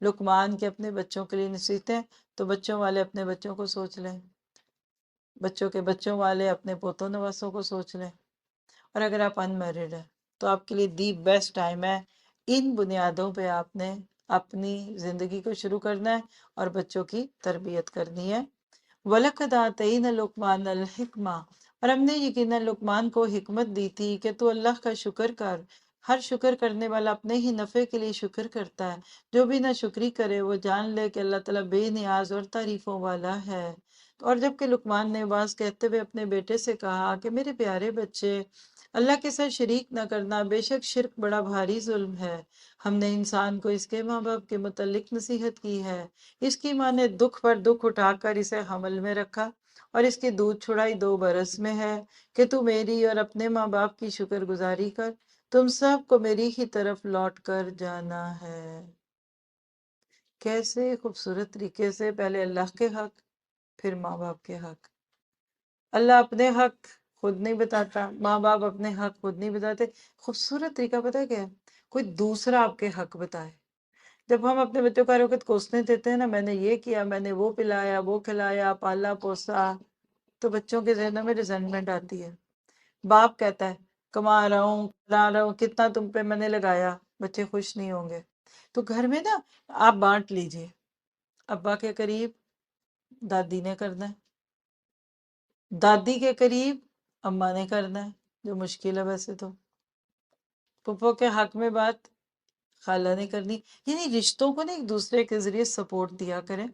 لقمان کے اپنے بچوں کے لیے نصیحتیں، تو بچوں والے اپنے بچوں کو سوچ لیں، بچوں کے بچوں والے اپنے پوتوں نواسوں کو سوچ لیں۔ اور اگر آپ ان میرڈ ہیں تو آپ کے لیے دی بیسٹ ٹائم ہے، ان بنیادوں پہ آپ نے اپنی زندگی کو شروع کرنا ہے اور بچوں کی تربیت کرنی ہے۔ وَلَقَدْ آتَيْنَا لُقْمَانَ الْحِكْمَةَ، اور ہم نے یقیناً لقمان کو حکمت دی تھی کہ تو اللہ کا شکر کر۔ ہر شکر کرنے والا اپنے ہی نفع کے لیے شکر کرتا ہے، جو بھی نہ شکری کرے وہ جان لے کہ اللہ تعالیٰ بے نیاز اور تعریفوں والا ہے۔ اور جب کہ لقمان نے بعض کہتے ہوئے اپنے بیٹے سے کہا کہ میرے پیارے بچے، اللہ کے ساتھ شریک نہ کرنا، بے شک شرک بڑا بھاری ظلم ہے۔ ہم نے انسان کو اس کے ماں باپ کے متعلق نصیحت کی ہے، اس کی ماں نے دکھ پر دکھ اٹھا کر اسے حمل میں رکھا اور اس کی دودھ چھڑائی 2 برس میں ہے کہ تو میری اور اپنے ماں باپ کی شکر گزاری کر، تم سب کو میری ہی طرف لوٹ کر جانا ہے۔ کیسے خوبصورت طریقے سے پہلے اللہ کے حق، پھر ماں باپ کے حق۔ اللہ اپنے حق خود نہیں بتاتا، ماں باپ اپنے حق خود نہیں بتاتے۔ خوبصورت طریقہ پتہ ہے کیا ہے؟ کوئی دوسرا آپ کے حق بتائے۔ جب ہم اپنے بچوں کو ہر وقت کوسنے دیتے ہیں نا، میں نے یہ کیا، میں نے وہ پلایا، وہ کھلایا، پالا پوسا، تو بچوں کے ذہنوں میں ریزنٹمنٹ آتی ہے۔ باپ کہتا ہے کما رہا ہوں، کھلا رہا ہوں، کتنا تم پہ میں نے لگایا، بچے خوش نہیں ہوں گے۔ تو گھر میں نا آپ بانٹ لیجئے، ابا کے قریب دادی نے کرنا ہے، دادی کے قریب اماں نے کرنا ہے، جو مشکل ہے ویسے تو۔ پھپھو کے حق میں بات خالہ نے کرنی، یعنی رشتوں کو نا ایک دوسرے کے ذریعے سپورٹ دیا کریں۔